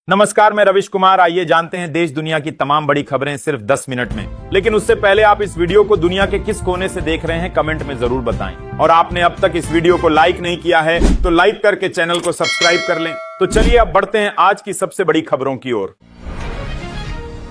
नमस्कार, मैं रविश कुमार। आइए जानते हैं देश दुनिया की तमाम बड़ी खबरें सिर्फ 10 मिनट में। लेकिन उससे पहले आप इस वीडियो को दुनिया के किस कोने से देख रहे हैं कमेंट में जरूर बताएं। और आपने अब तक इस वीडियो को लाइक नहीं किया है तो लाइक करके चैनल को सब्सक्राइब कर लें। तो चलिए अब बढ़ते हैं आज की सबसे बड़ी खबरों की ओर।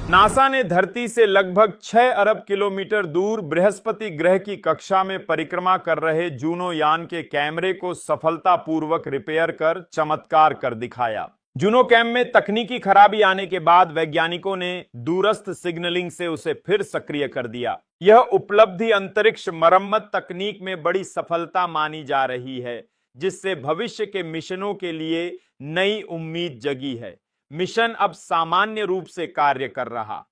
नासा ने धरती से लगभग 6 अरब किलोमीटर दूर बृहस्पति ग्रह की कक्षा में परिक्रमा कर रहे जूनो यान के कैमरे को सफलतापूर्वक रिपेयर कर चमत्कार कर दिखाया। जूनो कैम में तकनीकी खराबी आने के बाद वैज्ञानिकों ने दूरस्थ सिग्नलिंग से उसे फिर सक्रिय कर दिया। यह उपलब्धि अंतरिक्ष मरम्मत तकनीक में बड़ी सफलता मानी जा रही है, जिससे भविष्य के मिशनों के लिए नई उम्मीद जगी है। मिशन अब सामान्य रूप से कार्य कर रहा।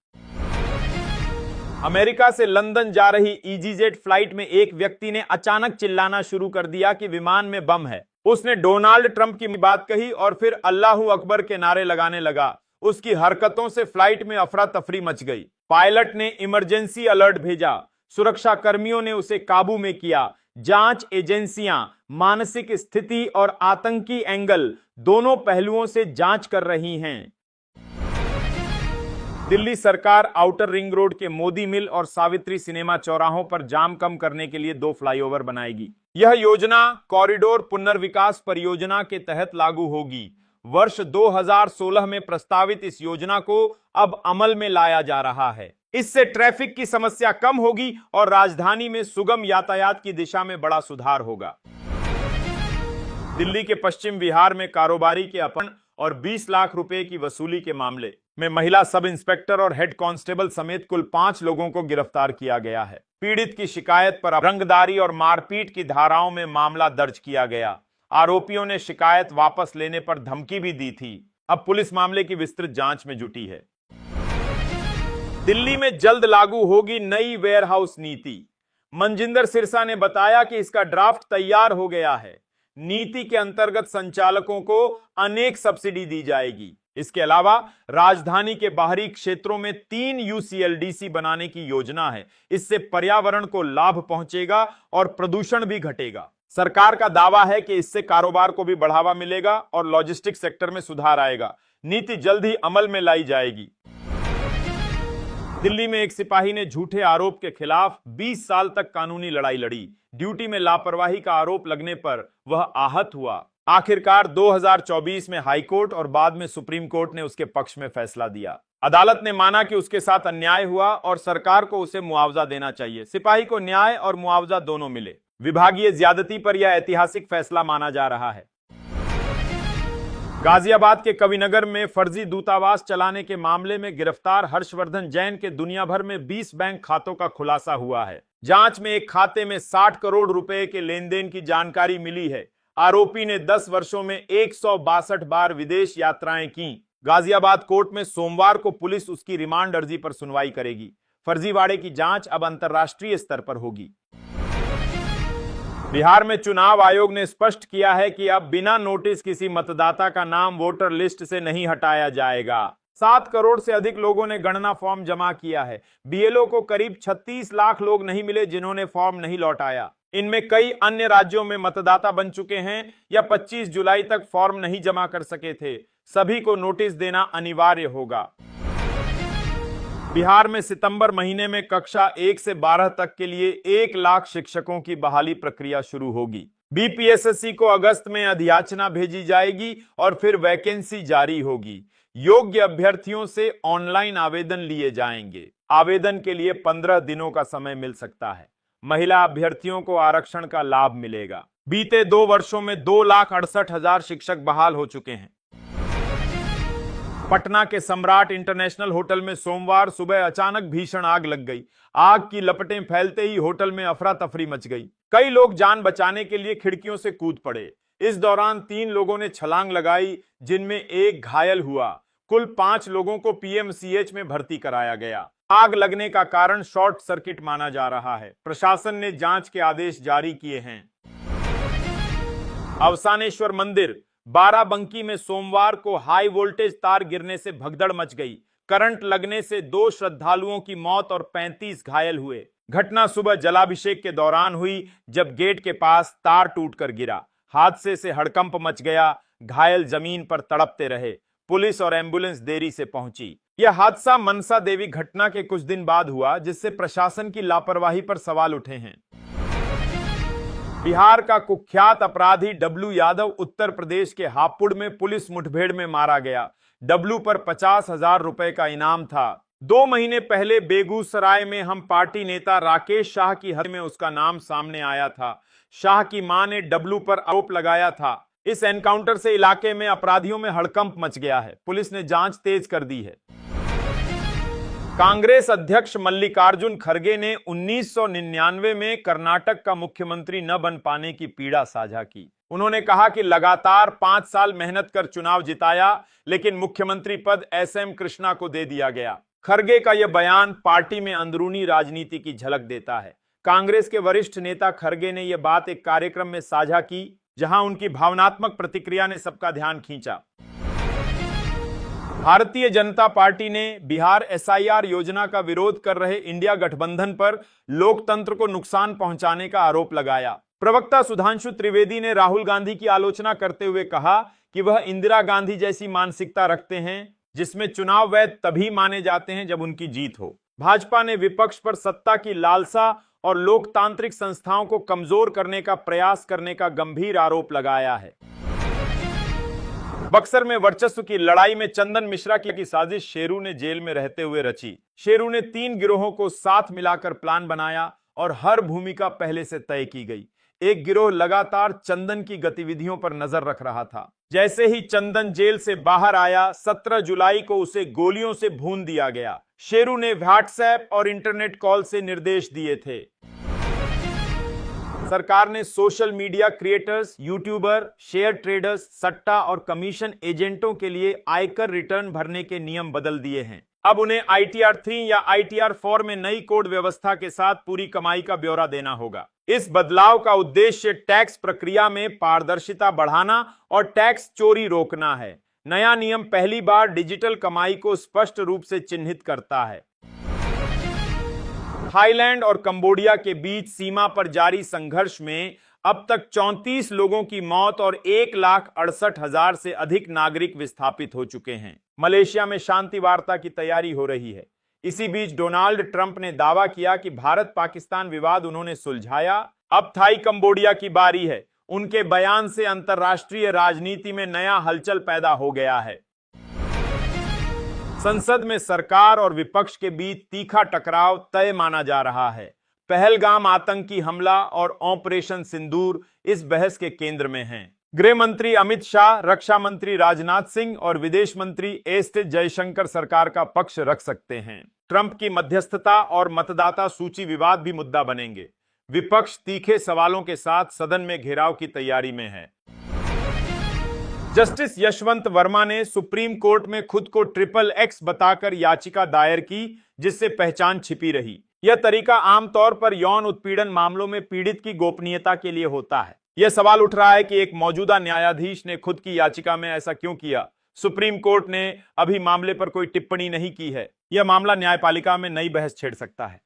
अमेरिका से लंदन जा रही ईजीजेट फ्लाइट में एक व्यक्ति ने अचानक चिल्लाना शुरू कर दिया कि विमान में बम है। उसने डोनाल्ड ट्रंप की बात कही और फिर अल्लाहू अकबर के नारे लगाने लगा। उसकी हरकतों से फ्लाइट में अफरा तफरी मच गई। पायलट ने इमरजेंसी अलर्ट भेजा। सुरक्षा कर्मियों ने उसे काबू में किया। जांच एजेंसियां मानसिक स्थिति और आतंकी एंगल दोनों पहलुओं से जांच कर रही हैं। दिल्ली सरकार आउटर रिंग रोड के मोदी मिल और सावित्री सिनेमा चौराहों पर जाम कम करने के लिए 2 फ्लाईओवर बनाएगी। यह योजना कॉरिडोर पुनर्विकास परियोजना के तहत लागू होगी। वर्ष 2016 में प्रस्तावित इस योजना को अब अमल में लाया जा रहा है। इससे ट्रैफिक की समस्या कम होगी और राजधानी में सुगम यातायात की दिशा में बड़ा सुधार होगा। दिल्ली के पश्चिम विहार में कारोबारी के अपहरण और 20 लाख रुपए की वसूली के मामले में महिला सब इंस्पेक्टर और हेड कांस्टेबल समेत कुल 5 लोगों को गिरफ्तार किया गया है। पीड़ित की शिकायत पर रंगदारी और मारपीट की धाराओं में मामला दर्ज किया गया। आरोपियों ने शिकायत वापस लेने पर धमकी भी दी थी। अब पुलिस मामले की विस्तृत जांच में जुटी है। दिल्ली में जल्द लागू होगी नई वेयरहाउस नीति। मनजिंदर सिरसा ने बताया कि इसका ड्राफ्ट तैयार हो गया है। नीति के अंतर्गत संचालकों को अनेक सब्सिडी दी जाएगी। इसके अलावा राजधानी के बाहरी क्षेत्रों में 3 यूसीएलडीसी बनाने की योजना है। इससे पर्यावरण को लाभ पहुंचेगा और प्रदूषण भी घटेगा। सरकार का दावा है कि इससे कारोबार को भी बढ़ावा मिलेगा और लॉजिस्टिक सेक्टर में सुधार आएगा। नीति जल्द ही अमल में लाई जाएगी। दिल्ली में एक सिपाही ने झूठे आरोप के खिलाफ 20 साल तक कानूनी लड़ाई लड़ी। ड्यूटी में लापरवाही का आरोप लगने पर वह आहत हुआ। आखिरकार 2024 में हाईकोर्ट और बाद में सुप्रीम कोर्ट ने उसके पक्ष में फैसला दिया। अदालत ने माना कि उसके साथ अन्याय हुआ और सरकार को उसे मुआवजा देना चाहिए। सिपाही को न्याय और मुआवजा दोनों मिले। विभागीय ज्यादती पर यह ऐतिहासिक फैसला माना जा रहा है। गाजियाबाद के कविनगर में फर्जी दूतावास चलाने के मामले में गिरफ्तार हर्षवर्धन जैन के दुनिया भर में 20 बैंक खातों का खुलासा हुआ है। जांच में एक खाते में 60 करोड़ रुपए के लेन देन की जानकारी मिली है। आरोपी ने 10 वर्षों में 162 बार विदेश यात्राएं की। गाजियाबाद कोर्ट में सोमवार को पुलिस उसकी रिमांड अर्जी पर सुनवाई करेगी। फर्जीवाड़े की जांच अब अंतर्राष्ट्रीय स्तर पर होगी। बिहार में चुनाव आयोग ने स्पष्ट किया है कि अब बिना नोटिस किसी मतदाता का नाम वोटर लिस्ट से नहीं हटाया जाएगा। 7 करोड़ से अधिक लोगों ने गणना फॉर्म जमा किया है। बीएलओ को करीब 36 लाख लोग नहीं मिले जिन्होंने फॉर्म नहीं लौटाया। इनमें कई अन्य राज्यों में मतदाता बन चुके हैं या 25 जुलाई तक फॉर्म नहीं जमा कर सके थे। सभी को नोटिस देना अनिवार्य होगा। बिहार में सितंबर महीने में कक्षा 1 से 12 तक के लिए 1 लाख शिक्षकों की बहाली प्रक्रिया शुरू होगी। बीपीएसएससी को अगस्त में अधियाचना भेजी जाएगी और फिर वैकेंसी जारी होगी। योग्य अभ्यर्थियों से ऑनलाइन आवेदन लिए जाएंगे। आवेदन के लिए 15 दिनों का समय मिल सकता है। महिला अभ्यर्थियों को आरक्षण का लाभ मिलेगा। बीते 2 वर्षों में 2,68,000 शिक्षक बहाल हो चुके हैं। पटना के सम्राट इंटरनेशनल होटल में सोमवार सुबह अचानक भीषण आग लग गई। आग की लपटें फैलते ही होटल में अफरा तफरी मच गई। कई लोग जान बचाने के लिए खिड़कियों से कूद पड़े। इस दौरान 3 लोगों ने छलांग लगाई, जिनमें एक घायल हुआ। कुल 5 लोगों को पीएमसीएच में भर्ती कराया गया। आग लगने का कारण शॉर्ट सर्किट माना जा रहा है। प्रशासन ने जांच के आदेश जारी किए हैं। अवसानेश्वर मंदिर बाराबंकी में सोमवार को हाई वोल्टेज तार गिरने से भगदड़ मच गई। करंट लगने से 2 श्रद्धालुओं की मौत और 35 घायल हुए। घटना सुबह जलाभिषेक के दौरान हुई, जब गेट के पास तार टूटकर गिरा। हादसे से हड़कंप मच गया। घायल जमीन पर तड़पते रहे। पुलिस और एम्बुलेंस देरी से पहुंची। यह हादसा मनसा देवी घटना के कुछ दिन बाद हुआ, जिससे प्रशासन की लापरवाही पर सवाल उठे हैं। बिहार का कुख्यात अपराधी डब्लू यादव उत्तर प्रदेश के हापुड़ में पुलिस मुठभेड़ में मारा गया। डब्लू पर 50,000 रुपए का इनाम था। 2 महीने पहले बेगूसराय में हम पार्टी नेता राकेश शाह की हत्या में उसका नाम सामने आया था। शाह की मां ने डब्लू पर आरोप लगाया था। इस एनकाउंटर से इलाके में अपराधियों में हड़कंप मच गया है। पुलिस ने जांच तेज कर दी है। कांग्रेस अध्यक्ष मल्लिकार्जुन खड़गे ने 1999 में कर्नाटक का मुख्यमंत्री न बन पाने की पीड़ा साझा की। उन्होंने कहा कि लगातार 5 साल मेहनत कर चुनाव जिताया, लेकिन मुख्यमंत्री पद एसएम कृष्णा को दे दिया गया। खड़गे का यह बयान पार्टी में अंदरूनी राजनीति की झलक देता है। कांग्रेस के वरिष्ठ नेता खड़गे ने यह बात एक कार्यक्रम में साझा की, जहां उनकी भावनात्मक प्रतिक्रिया ने सबका ध्यान खींचा। भारतीय जनता पार्टी ने बिहार एसआईआर योजना का विरोध कर रहे इंडिया गठबंधन पर लोकतंत्र को नुकसान पहुंचाने का आरोप लगाया। प्रवक्ता सुधांशु त्रिवेदी ने राहुल गांधी की आलोचना करते हुए कहा कि वह इंदिरा गांधी जैसी मानसिकता रखते हैं, जिसमें चुनाव वैध तभी माने जाते हैं जब उनकी जीत हो। भाजपा ने विपक्ष पर सत्ता की लालसा और लोकतांत्रिक संस्थाओं को कमजोर करने का प्रयास करने का गंभीर आरोप लगाया है। बक्सर में वर्चस्व की लड़ाई में चंदन मिश्रा की साजिश शेरू ने जेल में रहते हुए रची। शेरू ने 3 गिरोहों को साथ मिलाकर प्लान बनाया और हर भूमिका पहले से तय की गई। एक गिरोह लगातार चंदन की गतिविधियों पर नजर रख रहा था। जैसे ही चंदन जेल से बाहर आया, 17 जुलाई को उसे गोलियों से भून दिया गया। शेरू ने व्हाट्सएप और इंटरनेट कॉल से निर्देश दिए थे। सरकार ने social media creators, YouTuber, share traders, सट्टा और कमीशन एजेंटों के लिए आयकर रिटर्न भरने के नियम बदल दिए हैं। अब उन्हें ITR 3 या ITR 4 में नई कोड व्यवस्था के साथ पूरी कमाई का ब्यौरा देना होगा। इस बदलाव का उद्देश्य टैक्स प्रक्रिया में पारदर्शिता बढ़ाना और टैक्स चोरी रोकना है। नया नियम पहली बार डिजिटल कमाई को स्पष्ट रूप से चिन्हित करता है। थाईलैंड और कंबोडिया के बीच सीमा पर जारी संघर्ष में अब तक 34 लोगों की मौत और 1,68,000 से अधिक नागरिक विस्थापित हो चुके हैं। मलेशिया में शांति वार्ता की तैयारी हो रही है। इसी बीच डोनाल्ड ट्रंप ने दावा किया कि भारत पाकिस्तान विवाद उन्होंने सुलझाया। अब थाई कंबोडिया की बारी है। उनके बयान से अंतर्राष्ट्रीय राजनीति में नया हलचल पैदा हो गया है। संसद में सरकार और विपक्ष के बीच तीखा टकराव तय माना जा रहा है। पहलगाम आतंकी हमला और ऑपरेशन सिंदूर इस बहस के केंद्र में हैं। गृह मंत्री अमित शाह, रक्षा मंत्री राजनाथ सिंह और विदेश मंत्री एस जयशंकर सरकार का पक्ष रख सकते हैं। ट्रंप की मध्यस्थता और मतदाता सूची विवाद भी मुद्दा बनेंगे। विपक्ष तीखे सवालों के साथ सदन में घेराव की तैयारी में है। जस्टिस यशवंत वर्मा ने सुप्रीम कोर्ट में खुद को XXX बताकर याचिका दायर की, जिससे पहचान छिपी रही। यह तरीका आमतौर पर यौन उत्पीड़न मामलों में पीड़ित की गोपनीयता के लिए होता है। यह सवाल उठ रहा है कि एक मौजूदा न्यायाधीश ने खुद की याचिका में ऐसा क्यों किया। सुप्रीम कोर्ट ने अभी मामले पर कोई टिप्पणी नहीं की है। यह मामला न्यायपालिका में नई बहस छेड़ सकता है।